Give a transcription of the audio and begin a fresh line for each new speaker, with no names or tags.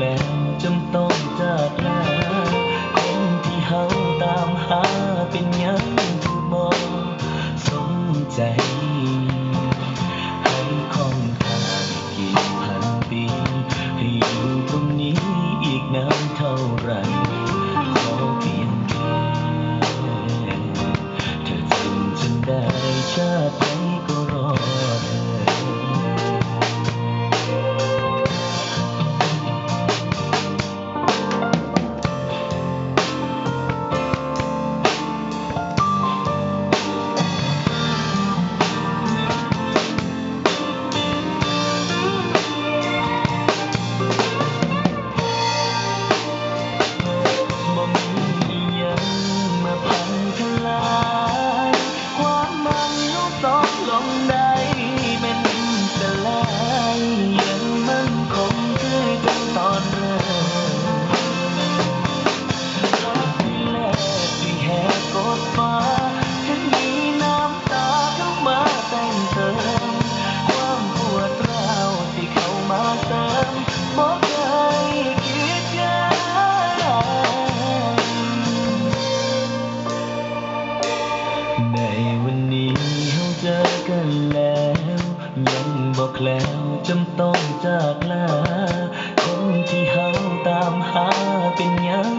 แล้วจำต้องจากลาคนที่เฮาตามหาเป็นหยังผู้บ่สนใจให้คงทางกี่พันปีให้อยู่ตรงนี้อีกนานเท่าไรขอเพียงแค่เธอจำฉันได้ชาติไหนก็รอเธอในวันนี้เราเจอกันแล้วยังบอกแล้วจำต้องจากลาคนที่เฮาตามหาเป็นหยัง